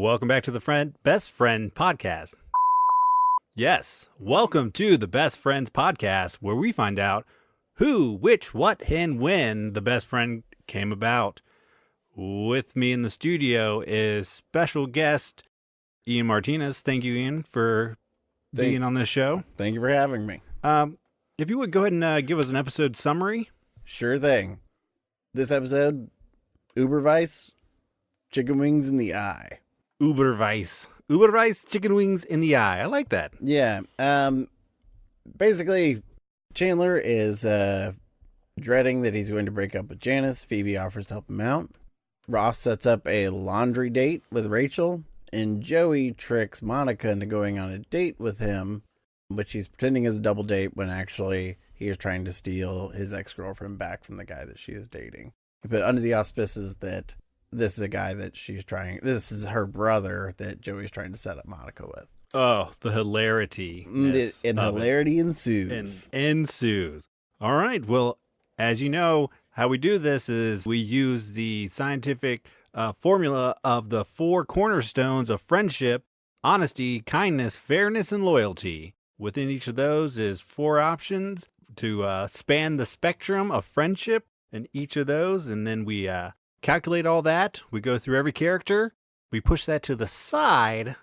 Welcome back to the Best Friend Podcast. Yes, welcome to the Best Friends Podcast, where we find out who, which, what, and when the best friend came about. With me in the studio is special guest Ian Martinez. Thank you, Ian, for being on this show. Thank you for having me. If you would go ahead and give us an episode summary. Sure thing. This episode, Uber Vice, chicken wings in the eye. Uber Vice, chicken wings in the eye. I like that. Yeah. Basically, Chandler is dreading that he's going to break up with Janice. Phoebe offers to help him out. Ross sets up a laundry date with Rachel, and Joey tricks Monica into going on a date with him, but she's pretending it's a double date when actually he is trying to steal his ex-girlfriend back from the guy that she is dating. But under the auspices that this is a guy that this is her brother that Joey's trying to set up Monica with. Oh, the hilarity. And hilarity ensues. Ensues. All right. Well, as you know, how we do this is we use the scientific formula of the 4 cornerstones of friendship: honesty, kindness, fairness, and loyalty. Within each of those is 4 options to span the spectrum of friendship in each of those. And then we calculate all that. We go through every character. We push that to the side.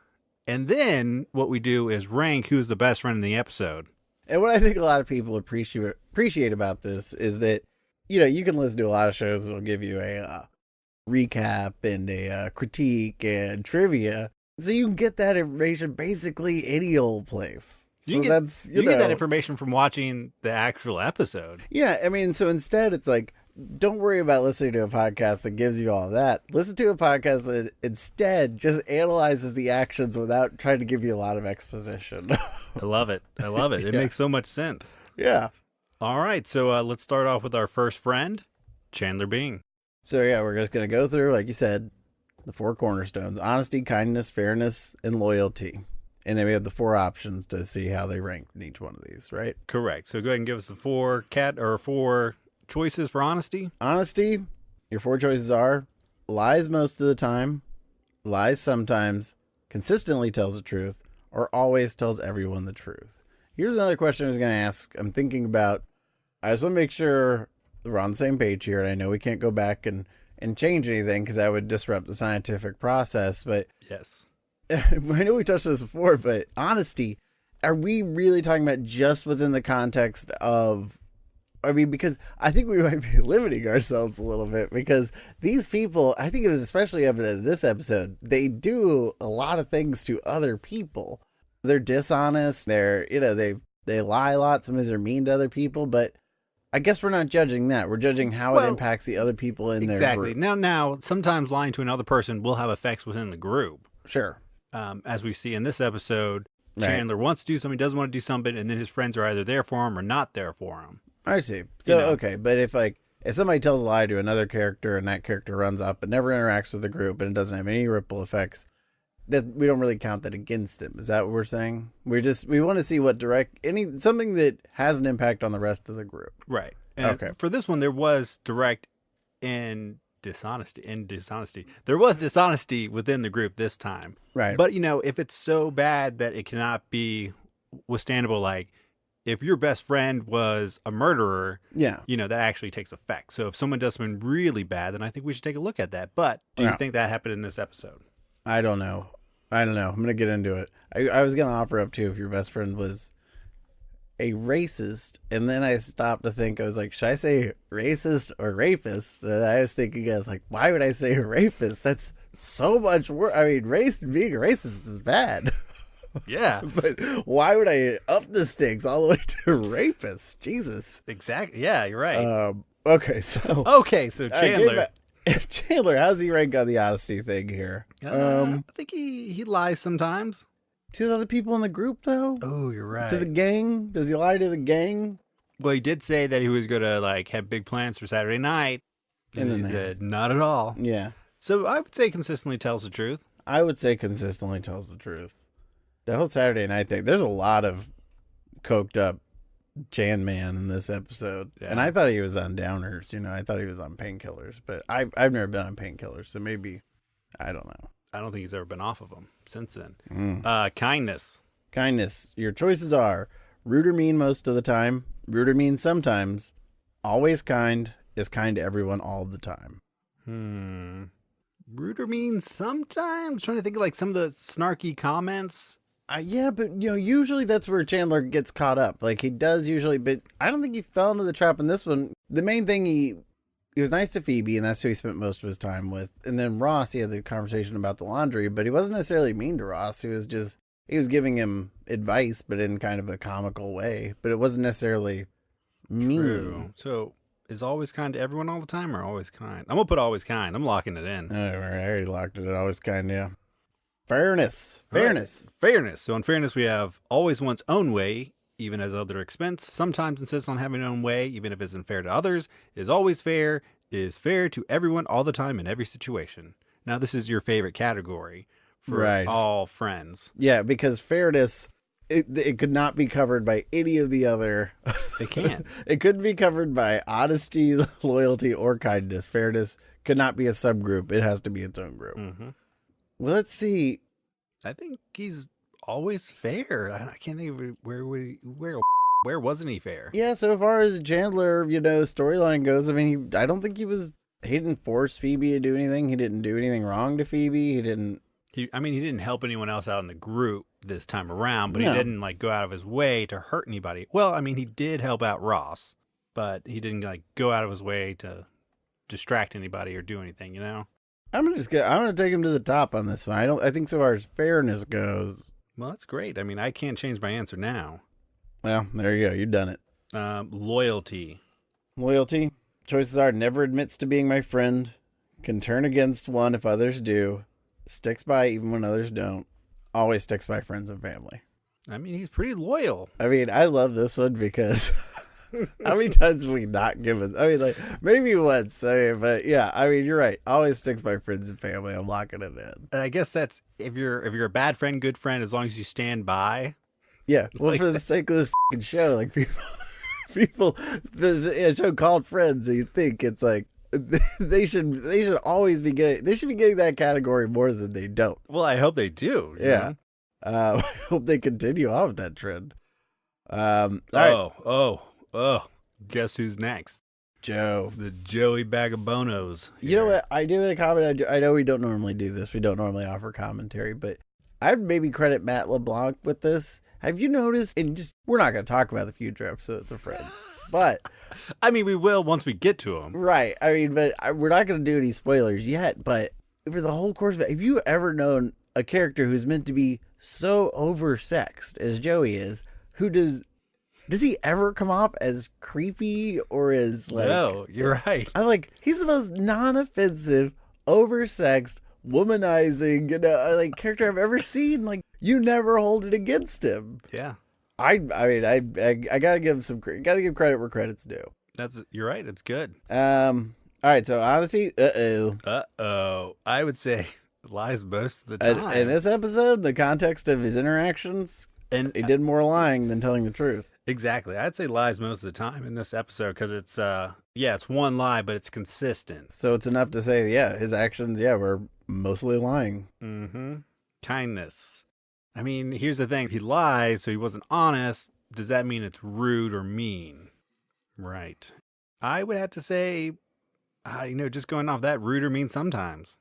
And then what we do is rank who's the best friend in the episode. And what I think a lot of people appreciate about this is that, you can listen to a lot of shows that'll give you a recap and a critique and trivia. So you can get that information basically any old place. You get that information from watching the actual episode. Yeah, I mean, so instead it's like, don't worry about listening to a podcast that gives you all that. Listen to a podcast that instead just analyzes the actions without trying to give you a lot of exposition. I love it. It makes so much sense. Yeah. All right, so let's start off with our first friend, Chandler Bing. So yeah, we're just going to go through, like you said, the 4 cornerstones: honesty, kindness, fairness, and loyalty. And then we have the 4 options to see how they rank in each one of these, right? Correct. So go ahead and give us the 4 choices for honesty. Honesty, your 4 choices are: lies most of the time, lies sometimes, consistently tells the truth, or always tells everyone the truth. Here's another question I was going to ask. I'm thinking about, I just want to make sure we're on the same page here, and I know we can't go back and change anything because that would disrupt the scientific process, but yes. I know we touched this before, but honesty, are we really talking about just within the context of, because I think we might be limiting ourselves a little bit, because these people, I think it was especially evident in this episode, they do a lot of things to other people. They're dishonest. They're, they lie a lot. Sometimes they're mean to other people, but I guess we're not judging that. We're judging how it impacts the other people in their group. Exactly. Now, sometimes lying to another person will have effects within the group. Sure. As we see in this episode, Chandler wants to do something, doesn't want to do something, and then his friends are either there for him or not there for him. I see. So, okay, but if somebody tells a lie to another character and that character runs up but never interacts with the group and it doesn't have any ripple effects, that we don't really count that against them. Is that what we're saying? We want to see what something that has an impact on the rest of the group. Right. And okay. For this one, there was direct and dishonesty. There was dishonesty within the group this time. Right. But, if it's so bad that it cannot be withstandable, like if your best friend was a murderer, that actually takes effect. So if someone does something really bad, then I think we should take a look at that. But do you think that happened in this episode? I don't know. I'm going to get into it. I was going to offer up too if your best friend was a racist, and then I stopped to think. I was like, should I say racist or rapist? And I was thinking, why would I say rapist? That's so much worse. I mean, being a racist is bad. Yeah. But why would I up the stakes all the way to rapist? Jesus. Exactly. Yeah, you're right. Okay, so Chandler. Chandler, how's he rank on the honesty thing here? I think he lies sometimes. To the other people in the group, though? Oh, you're right. To the gang? Does he lie to the gang? Well, he did say that he was going to, have big plans for Saturday night. And then he said, not at all. Yeah. So I would say consistently tells the truth. I would say consistently tells the truth. The whole Saturday night thing, there's a lot of coked up Chan Man in this episode. Yeah. And I thought he was on downers. I thought he was on painkillers. But I've never been on painkillers, so maybe, I don't know. I don't think he's ever been off of them since then. Mm. Kindness. Kindness. Your choices are rude or mean most of the time, rude or mean sometimes, always kind, is kind to everyone all the time. Rude or mean sometimes? Trying to think of like some of the snarky comments. Yeah, but usually that's where Chandler gets caught up. Like he does usually, but I don't think he fell into the trap in this one. The main thing he was nice to Phoebe, and that's who he spent most of his time with. And then Ross, he had the conversation about the laundry, but he wasn't necessarily mean to Ross. He was giving him advice, but in kind of a comical way. But it wasn't necessarily mean. True. So is always kind to everyone all the time, or always kind? I'm gonna put always kind. I'm locking it in. All right, I already locked it. Always kind, yeah. Fairness. Right. Fairness. So in fairness, we have always one's own way, even at other expense. Sometimes insists on having own way, even if it isn't fair to others. Is always fair. Is fair to everyone all the time in every situation. Now, this is your favorite category for all friends. Yeah, because fairness, it could not be covered by any of the other. It can't. It couldn't be covered by honesty, loyalty, or kindness. Fairness could not be a subgroup. It has to be its own group. Mm-hmm. Well, let's see. I think he's always fair. I can't think of where wasn't he fair? Yeah, so far as Chandler, storyline goes, I mean, I don't think he didn't force Phoebe to do anything. He didn't do anything wrong to Phoebe. He didn't help anyone else out in the group this time around, but No. he didn't like go out of his way to hurt anybody. Well, I mean, he did help out Ross, but he didn't like go out of his way to distract anybody or do anything, I'm gonna take him to the top on this one. I think so far as fairness goes. Well, that's great. I mean, I can't change my answer now. Well, there you go. You've done it. Loyalty. Loyalty. Choices are never admits to being my friend, can turn against one if others do, sticks by even when others don't, always sticks by friends and family. I mean, he's pretty loyal. I mean, I love this one because how many times have we not given? I mean, like maybe once. But yeah, I mean, you're right. Always sticks by friends and family. I'm locking it in. And I guess that's if you're a bad friend, good friend, as long as you stand by. Yeah. Well, for the sake of this fucking show, like people, a show called Friends, you think it's like they should always be getting. They should be getting that category more than they don't. Well, I hope they do. Yeah. I hope they continue on with that trend. All right. Oh, guess who's next? Joe. The Joey Bag of Bonos. You know what? I do a comment. I know we don't normally do this. We don't normally offer commentary, but I'd maybe credit Matt LeBlanc with this. Have you noticed? And we're not going to talk about the future episodes of Friends, but I mean, we will once we get to them. Right. I mean, but we're not going to do any spoilers yet. But for the whole course of it, have you ever known a character who's meant to be so oversexed as Joey is, who does he ever come off as creepy or as like? No, you're right. He's the most non-offensive, oversexed, womanizing, like character I've ever seen. Like you never hold it against him. Yeah. I mean, I gotta give credit where credit's due. You're right. It's good. All right. So honesty. I would say lies most of the time. In this episode, the context of his interactions, and he did more lying than telling the truth. Exactly. I'd say lies most of the time in this episode because it's it's one lie, but it's consistent. So it's enough to say, his actions, were mostly lying. Mm-hmm. Kindness. I mean, here's the thing. He lies, so he wasn't honest. Does that mean it's rude or mean? Right. I would have to say, just going off that, rude or mean sometimes.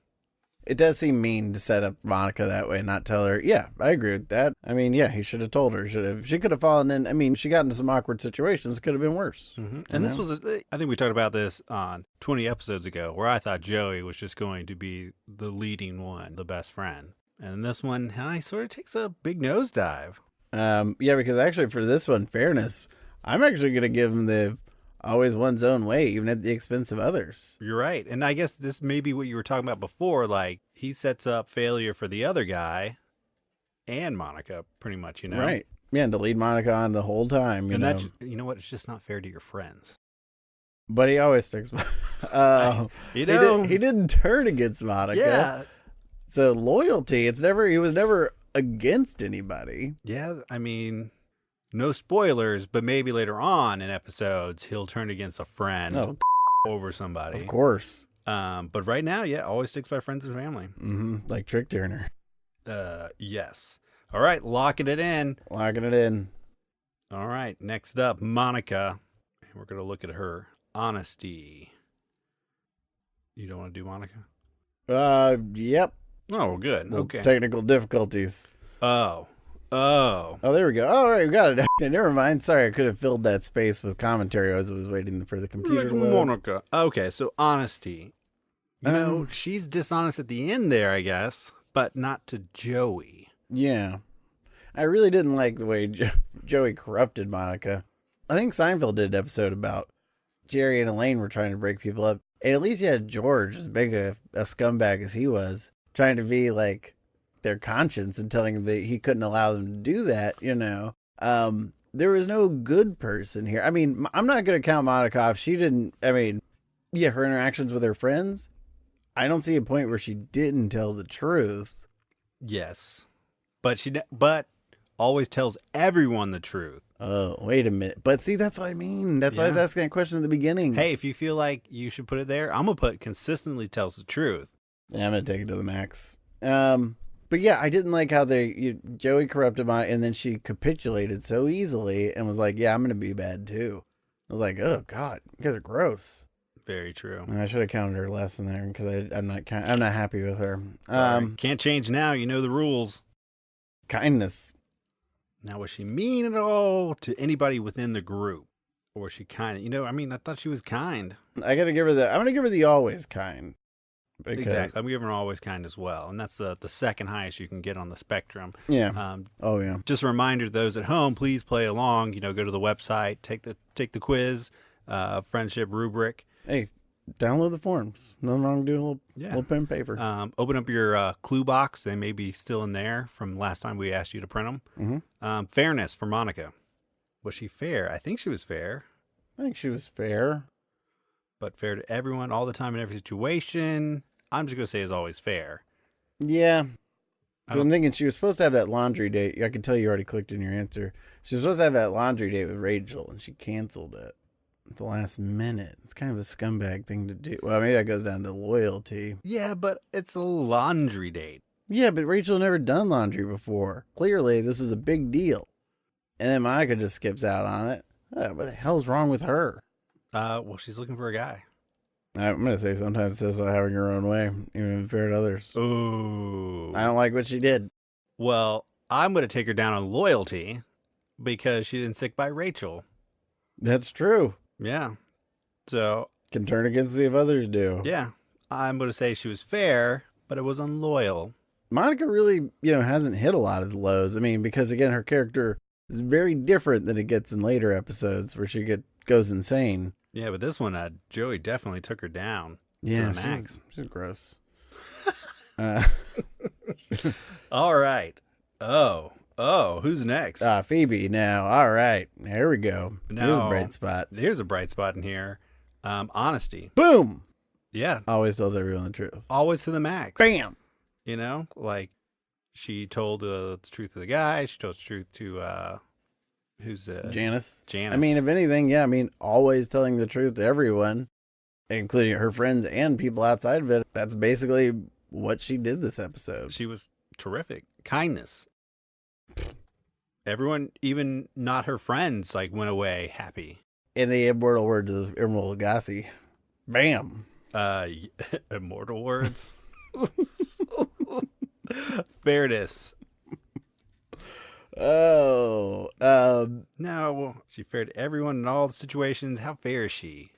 It does seem mean to set up Monica that way and not tell her. Yeah, I agree with that. I mean, he should have told her. She could have fallen in. I mean, she got into some awkward situations. It could have been worse. Mm-hmm. And this was, I think we talked about this on 20 episodes ago, where I thought Joey was just going to be the leading one, the best friend. And in this one, he sort of takes a big nosedive. Because actually for this one, fairness, I'm actually going to give him the always one's own way, even at the expense of others. You're right. And I guess this may be what you were talking about before. Like, he sets up failure for the other guy and Monica, pretty much, Right. Yeah, and to lead Monica on the whole time, you know. That, you know what? It's just not fair to your friends. But he always sticks by. He didn't turn against Monica. Yeah. So loyalty, he was never against anybody. Yeah, I mean, no spoilers, but maybe later on in episodes, he'll turn against a friend over somebody. Of course. But right now, yeah, always sticks by friends and family. Like Trick Turner. Yes. All right, locking it in. Locking it in. All right, next up, Monica. We're going to look at her honesty. You don't want to do Monica? Yep. Oh, good. Well, Okay. technical difficulties. Oh. Oh, there we go. All right, we got it. Okay, never mind. Sorry, I could have filled that space with commentary as I was waiting for the computer to load. Monica. Okay, so honesty. You know, she's dishonest at the end there, I guess, but not to Joey. Yeah. I really didn't like the way Joey corrupted Monica. I think Seinfeld did an episode about Jerry and Elaine were trying to break people up. And at least you had George, as big a scumbag as he was, trying to be like their conscience and telling them that he couldn't allow them to do that, you know. There was no good person here. I mean, I'm not going to count Monica off. She didn't, I mean, yeah, her interactions with her friends, I don't see a point where she didn't tell the truth. Yes. But always tells everyone the truth. Oh, wait a minute. But see, that's what I mean. That's why I was asking that question at the beginning. Hey, if you feel like you should put it there, I'm going to put consistently tells the truth. Yeah, I'm going to take it to the max. But yeah, I didn't like how Joey corrupted Monica and then she capitulated so easily and was like, yeah, I'm going to be bad too. I was like, oh God, you guys are gross. Very true. And I should have counted her less in there because I'm not happy with her. Sorry. Can't change now. You know the rules. Kindness. Now, was she mean at all to anybody within the group? Or was she kind? You know, I mean, I thought she was kind. I'm going to give her the always kind. Exactly. I'm giving her always kind as well. And that's the second highest you can get on the spectrum. Yeah. Oh, yeah. Just a reminder to those at home, please play along. You know, go to the website, take the quiz, friendship rubric. Hey, download the forms. Nothing wrong with doing a little pen and paper. Open up your clue box. They may be still in there from last time we asked you to print them. Mm-hmm. Fairness for Monica. Was she fair? I think she was fair. I think she was fair. But fair to everyone, all the time, in every situation. I'm just going to say is always fair. Yeah. I'm thinking she was supposed to have that laundry date. I can tell you already clicked in your answer. She was supposed to have that laundry date with Rachel, and she canceled it at the last minute. It's kind of a scumbag thing to do. Well, maybe that goes down to loyalty. Yeah, but it's a laundry date. Yeah, but Rachel never done laundry before. Clearly, this was a big deal. And then Monica just skips out on it. What the hell's wrong with her? Well, she's looking for a guy. I'm going to say sometimes it says having her own way, even fair to others. Ooh. I don't like what she did. Well, I'm going to take her down on loyalty because she didn't stick by Rachel. That's true. Yeah. So. Can turn against me if others do. Yeah. I'm going to say she was fair, but it was unloyal. Monica really, hasn't hit a lot of the lows. I mean, because again, her character is very different than it gets in later episodes where she goes insane. Yeah, but this one, Joey definitely took her down. Yeah, to the max. She's gross. All right. Oh, who's next? Phoebe now. All right. Here we go. Now, here's a bright spot. Here's a bright spot in here. Honesty. Boom. Yeah. Always tells everyone the truth. Always to the max. Bam. Like she told the truth to the guy. She told the truth to, who's Janice. Janice. I mean, if anything, always telling the truth to everyone, including her friends and people outside of it. That's basically what she did this episode. She was terrific. Kindness. Everyone, even not her friends, went away happy. In the immortal words of Emerald Lagasse, bam. Immortal words. Fairness. Oh, no, she fair to everyone in all the situations. How fair is she?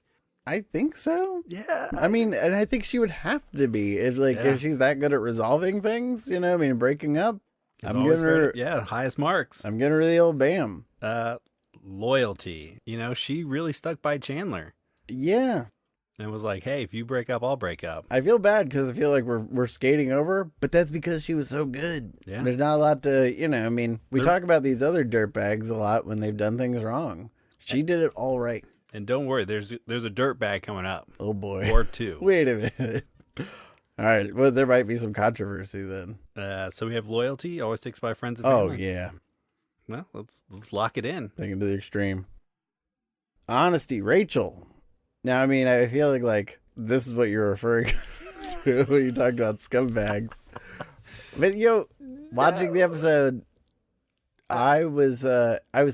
I think so. Yeah. I mean, and I think she would have to be if she's that good at resolving things, breaking up. I'm giving her, highest marks. I'm giving her the old bam. Loyalty. She really stuck by Chandler. Yeah. And was like, hey, if you break up, I'll break up. I feel bad because I feel like we're skating over, but that's because she was so good. Yeah. There's not a lot to, we talk about these other dirtbags a lot when they've done things wrong. She did it all right. And don't worry, there's a dirt bag coming up. Oh boy. Or two. Wait a minute. All right. Well, there might be some controversy then. So we have loyalty, always sticks by friends and family. Oh yeah. Well, let's lock it in. Taken to the extreme. Honesty, Rachel. Now, I mean, I feel like this is what you're referring to when you talk about scumbags. But watching the episode, I was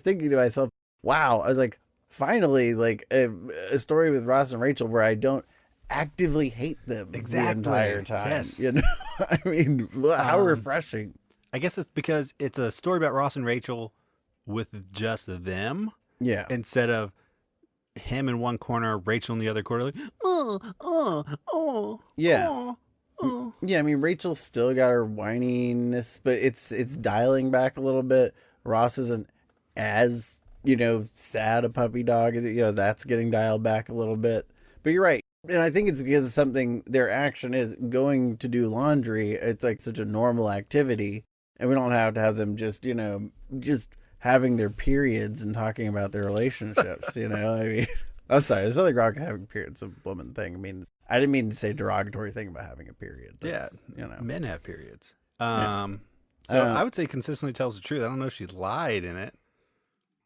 thinking to myself, wow, I was like, finally, like a story with Ross and Rachel where I don't actively hate them the entire time. Yes. I mean, how refreshing. I guess it's because it's a story about Ross and Rachel with just them. Yeah. Instead of him in one corner, Rachel in the other corner, like, yeah. Yeah, I mean, Rachel's still got her whininess, but it's dialing back a little bit. Ross isn't as, sad a puppy dog as that's getting dialed back a little bit. But you're right. And I think it's because of something, their action is going to do laundry. It's like such a normal activity. And we don't have to have them just, just having their periods and talking about their relationships, I mean, I'm sorry, there's nothing wrong with having periods. It's a woman thing. I mean, I didn't mean to say derogatory thing about having a period. That's, men have periods. Yeah. So I would say consistently tells the truth. I don't know if she lied in it.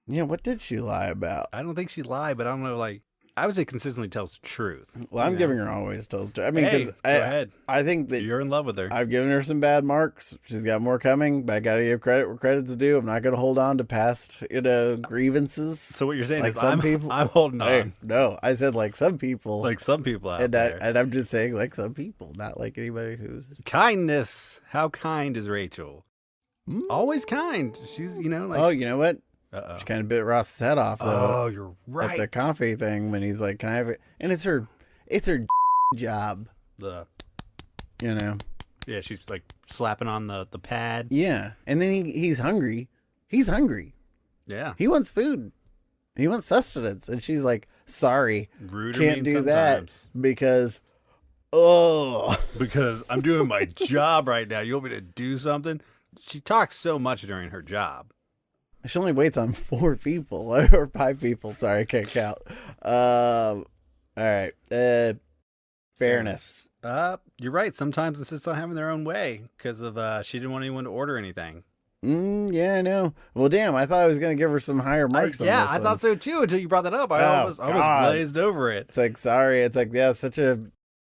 Yeah, what did she lie about? I don't think she lied, but I don't know, like, I would say consistently tells the truth. Well, I'm giving her always tells the truth. I mean, because go ahead. I think that You're in love with her. I've given her some bad marks. She's got more coming, but I got to give credit where credit's due. I'm not going to hold on to past, grievances. So what you're saying like is some people, I'm holding on. Hey, no, I said like some people. Like some people out and there. and I'm just saying like some people, not like anybody who's... Kindness. How kind is Rachel? Always kind. She's, like... Oh, you know what? Uh-oh. She kind of bit Ross's head off, though. Oh, you're right. At the coffee thing when he's like, can I have it? And it's her job, Yeah, she's like slapping on the pad. Yeah. And then he's hungry. He's hungry. Yeah. He wants food. He wants sustenance. And she's like, sorry, Rude or can't mean do sometimes. that because, because I'm doing my job right now. You want me to do something? She talks so much during her job. She only waits on 4 people or 5 people. Sorry, I can't count. All right. Fairness. You're right. Sometimes insists on having their own way because of she didn't want anyone to order anything. Yeah, I know. Well, damn, I thought I was going to give her some higher marks on this I thought so too until you brought that up. I almost glazed over it. It's like, sorry. It's like, yeah,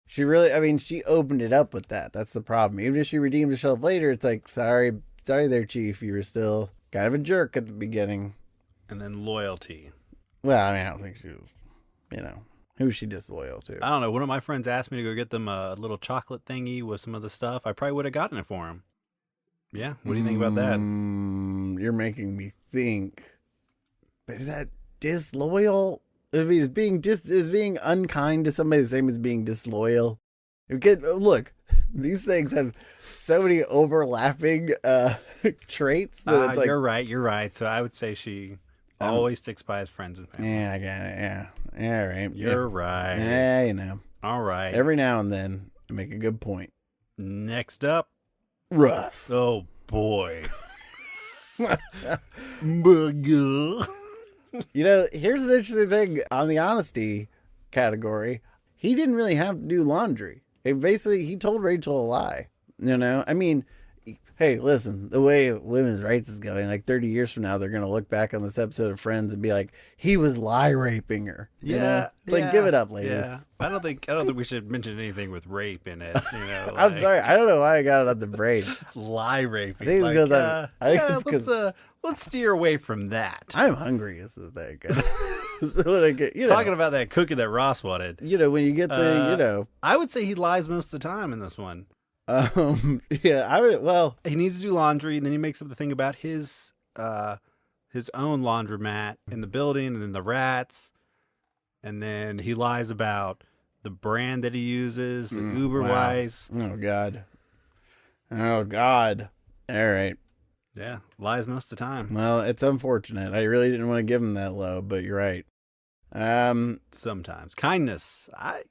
she really, I mean, she opened it up with that. That's the problem. Even if she redeemed herself later, it's like, sorry there, Chief. You were still kind of a jerk at the beginning. And then loyalty. Well, I mean, I don't think she was, who's she disloyal to? I don't know. One of my friends asked me to go get them a little chocolate thingy with some of the stuff. I probably would have gotten it for him. Yeah. What do you think about that? You're making me think. But is that disloyal? I mean, is being unkind to somebody the same as being disloyal? Look, these things have so many overlapping traits that it's like... You're right. So I would say she always sticks by his friends and family. Yeah, I got it. Yeah. Yeah, right. You're right. Yeah, All right. Every now and then, I make a good point. Next up, Russ. Oh, boy. Here's an interesting thing on the honesty category. He didn't really have to do laundry. He told Rachel a lie. I mean, hey, listen, the way women's rights is going, like 30 years from now, they're going to look back on this episode of Friends and be like, he was lie raping her. Like, give it up, ladies. Yeah. I don't think we should mention anything with rape in it. I'm sorry. I don't know why I got it on the brain. Lie raping. I think it's because let's steer away from that. I'm hungry is the thing. Talking about that cookie that Ross wanted. When you get the, I would say he lies most of the time in this one. Yeah, I would. Well, he needs to do laundry, and then he makes up the thing about his own laundromat in the building, and then the rats, and then he lies about the brand that he uses, the Uberwise. Wow. Oh God! All right. Yeah, lies most of the time. Well, it's unfortunate. I really didn't want to give him that low, but you're right. Sometimes kindness. I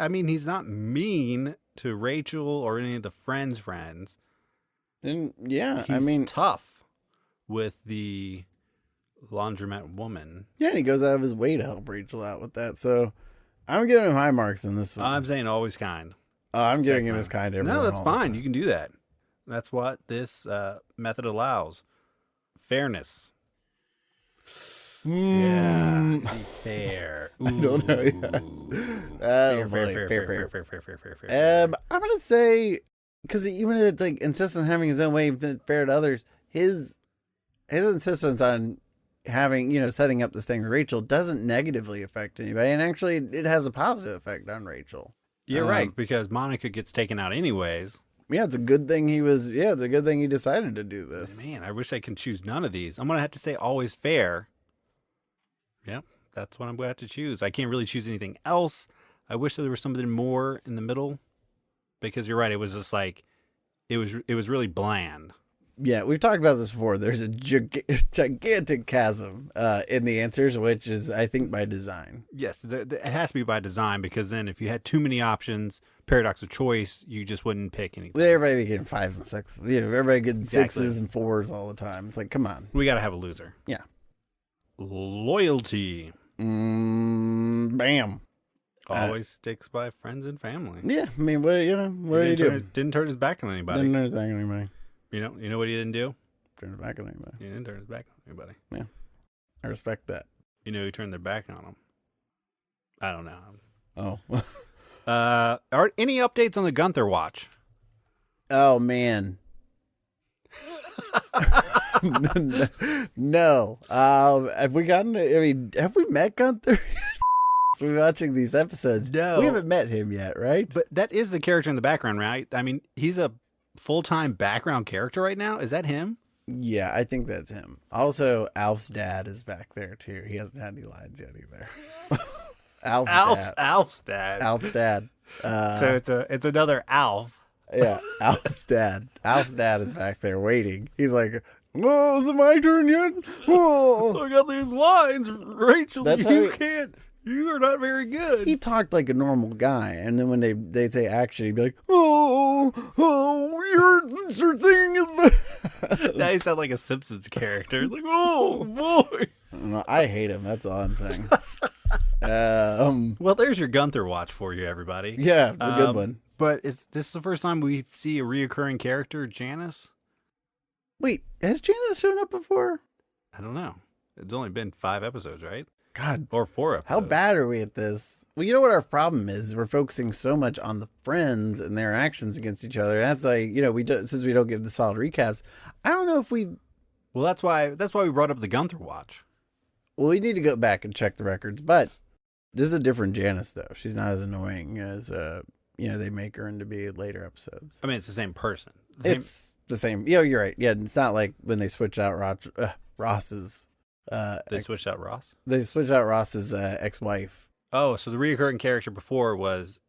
mean, he's not mean to Rachel or any of the friends. And yeah, he's tough with the laundromat woman. Yeah, and he goes out of his way to help Rachel out with that. So I'm giving him high marks in this one. I'm saying always kind. I'm giving him his kind. No, that's fine. You can do that. That's what this method allows. Fairness. Yeah, fair. Ooh. I don't know. Oh, boy. Fair. I'm gonna say because even if it's like insists on having his own way, but fair to others, his insistence on having setting up this thing with Rachel doesn't negatively affect anybody, and actually it has a positive effect on Rachel. You're right, because Monica gets taken out anyways. Yeah, it's a good thing he was. Yeah, it's a good thing he decided to do this. Man, I wish I could choose none of these. I'm gonna have to say always fair. Yep, that's what I'm gonna have to choose. I can't really choose anything else. I wish there was something more in the middle, because you're right. It was just like it was really bland. Yeah, we've talked about this before. There's a gigantic chasm in the answers, which is, I think, by design. Yes, it has to be by design, because then if you had too many options, paradox of choice, you just wouldn't pick anything. Everybody getting 5s and 6s. Everybody getting 6s and 4s all the time. It's like, come on. We got to have a loser. Yeah. Loyalty. Bam. Always sticks by friends and family. Yeah, I mean, what did he do? Didn't turn his back on anybody. Didn't turn his back on anybody. You know what he didn't do? Turn his back on anybody. He didn't turn his back on anybody. Yeah, I respect that. You know who turned their back on him? I don't know. Oh. Are any updates on the Gunther watch? Oh man. No. Have we gotten? Have we met Gunther? We're watching these episodes. No, we haven't met him yet, right? But that is the character in the background, right? I mean, he's a full-time background character right now. Is that him? Yeah, I think that's him. Also, Alf's dad is back there too. He hasn't had any lines yet either. Alf's dad. Alf's dad. So it's another Alf. Yeah, Alf's dad. Alf's dad is back there waiting. He's like, "Oh, is it my turn yet? Oh, I got these lines, Rachel. That's can't. You are not very good." He talked like a normal guy, and then when they'd say action, he'd be like, you're singing." Now you sound like a Simpsons character. Like, oh boy. I hate him. That's all I'm saying. Well, there's your Gunther watch for you, everybody. Yeah, a good one. But is this the first time we see a reoccurring character, Janice? Wait, has Janice shown up before? I don't know. It's only been 5 episodes, right? God. Or 4 episodes. How bad are we at this? Well, you know what our problem is? We're focusing so much on the friends and their actions against each other. That's like, since we don't give the solid recaps, I don't know if we... Well, that's why we brought up the Gunther watch. Well, we need to go back and check the records, but this is a different Janice, though. She's not as annoying as, they make her into be later episodes. I mean, it's the same person. It's the same. Yeah, you're right. Yeah, it's not like when they switched out Ross's... They switched out Ross? They switched out Ross's ex-wife. Oh, so the reoccurring character before was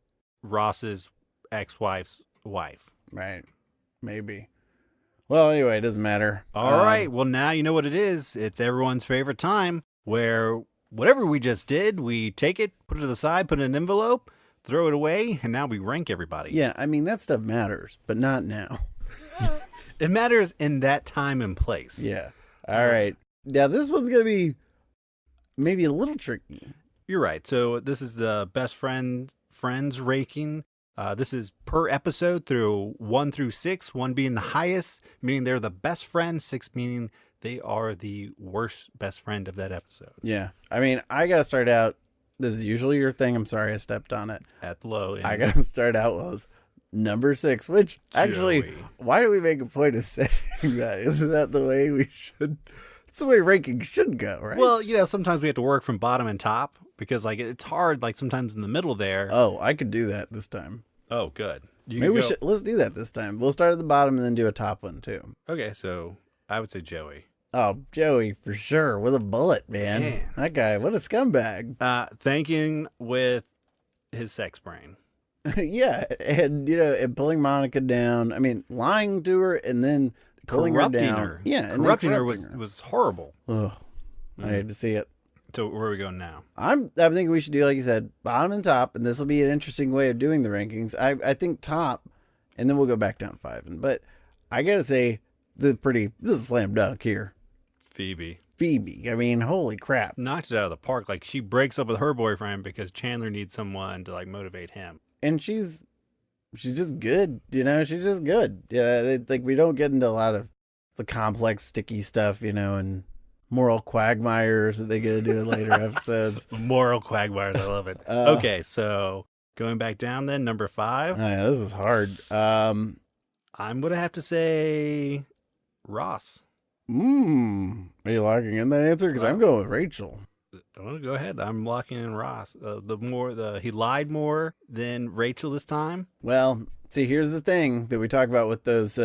Ross's ex-wife's wife. Right. Maybe. Well, anyway, it doesn't matter. All right. Well, now you know what it is. It's everyone's favorite time where whatever we just did, we take it, put it aside, put it in an envelope, throw it away, and now we rank everybody. Yeah, I mean, that stuff matters, but not now. It matters in that time and place. Yeah. All right. Now, this one's going to be maybe a little tricky. You're right. So this is the best friends ranking. This is per episode through 1 through 6, 1 being the highest, meaning they're the best friend, 6 meaning they are the worst best friend of that episode. Yeah. I mean, I got to start out. This is usually your thing. I'm sorry I stepped on it. At the low end. I got to start out with number 6, which actually, Joey. Why do we make a point of saying that? Isn't that the way we should... It's the way rankings should go, right? Well, sometimes we have to work from bottom and top because, it's hard, sometimes in the middle there. Oh, I could do that this time. Oh, good. Maybe we should. Let's do that this time. We'll start at the bottom and then do a top one, too. Okay, so I would say Joey. Oh, Joey, for sure. With a bullet, man. That guy, what a scumbag. Thanking with his sex brain. Yeah, and pulling Monica down. I mean, lying to her and then... corrupting her. Yeah, and corrupting her was horrible. Ugh. I hate to see it. So where are we going now? I think we should do, like you said, bottom and top, and this will be an interesting way of doing the rankings. I think top, and then we'll go back down 5. But I gotta say, this is a slam dunk here. Phoebe. I mean, holy crap. Knocked it out of the park. She breaks up with her boyfriend because Chandler needs someone to motivate him. And she's just good, she's just good. Yeah, we don't get into a lot of the complex, sticky stuff, and moral quagmires that they get to do in later episodes. Moral quagmires. I love it. Okay, so going back down then, number 5. Oh, yeah, this is hard. I'm going to have to say Ross. Are you locking in that answer? Because I'm going with Rachel. Go ahead. I'm locking in Ross. He lied more than Rachel this time. Well, see, here's the thing that we talk about with those.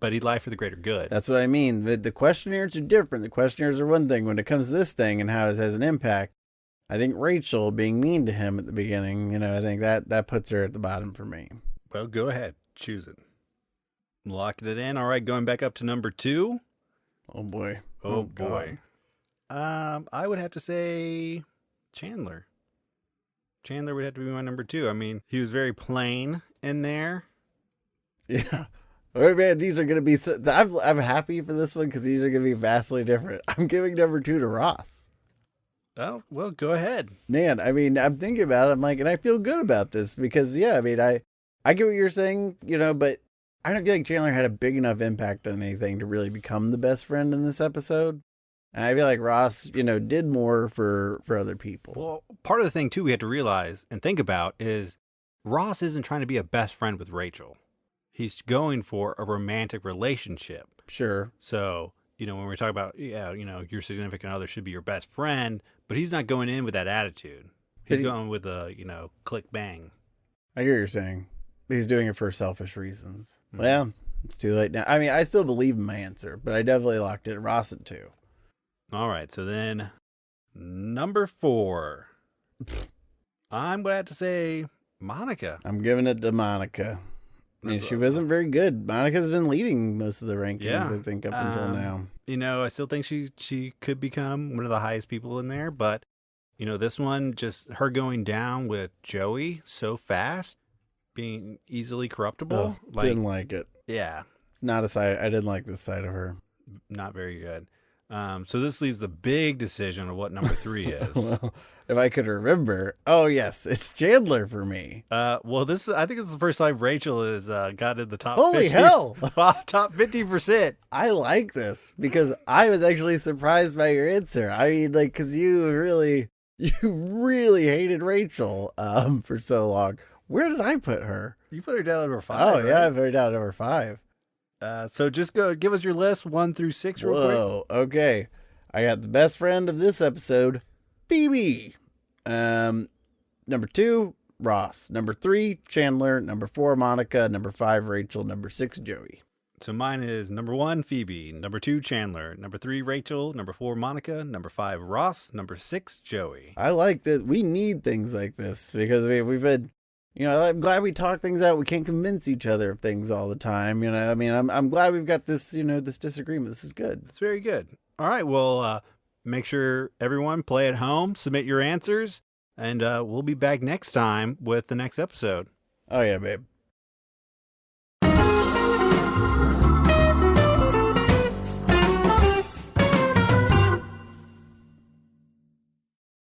But he lied for the greater good. That's what I mean. The questionnaires are different. The questionnaires are one thing. When it comes to this thing and how it has an impact, I think Rachel being mean to him at the beginning, I think that puts her at the bottom for me. Well, go ahead. Choose it. I'm locking it in. All right, going back up to number 2. Oh, boy. Oh boy. I would have to say Chandler. Chandler would have to be my number 2. I mean, he was very plain in there. Yeah. Oh, man, these are going to be... I'm happy for this one because these are going to be vastly different. I'm giving number 2 to Ross. Oh, well, go ahead. Man, I mean, I'm thinking about it. I'm like, and I feel good about this because, yeah, I mean, I get what you're saying, but I don't feel like Chandler had a big enough impact on anything to really become the best friend in this episode. And I feel like Ross, did more for other people. Well, part of the thing, too, we have to realize and think about is Ross isn't trying to be a best friend with Rachel. He's going for a romantic relationship. Sure. So, when we're talking about, your significant other should be your best friend, but he's not going in with that attitude. He's going with a, click bang. I hear what you're saying. He's doing it for selfish reasons. Mm-hmm. Well, it's too late now. I mean, I still believe in my answer, but I definitely locked it Ross at 2. All right. So then number 4, I'm going to have to say Monica. I'm giving it to Monica. I mean, she wasn't very good. Monica's been leading most of the rankings, I think, up until now. I still think she could become one of the highest people in there, but, this one, just her going down with Joey so fast, being easily corruptible. Didn't like it. Yeah. It's not a side. I didn't like this side of her. Not very good. So this leaves the big decision of what number 3 is. Well, if I could remember, yes, it's Chandler for me. I think this is the first time Rachel has got in the top. Holy 50, hell! Top 50%. I like this because I was actually surprised by your answer. I mean, because you really hated Rachel for so long. Where did I put her? You put her down at number 5. Oh, right? yeah, I put her down at number 5. So just give us your list 1 through 6 real quick. Whoa, okay. I got the best friend of this episode, Phoebe. Number 2, Ross. Number 3, Chandler. Number 4, Monica. Number 5, Rachel. Number 6, Joey. So mine is number 1, Phoebe. Number 2, Chandler. Number 3, Rachel. Number 4, Monica. Number 5, Ross. Number 6, Joey. I like this. We need things like this because we've been... I'm glad we talk things out. We can't convince each other of things all the time. I mean, I'm glad we've got this, this disagreement. This is good. It's very good. All right. Well, make sure everyone play at home, submit your answers, and we'll be back next time with the next episode. Oh, yeah, babe.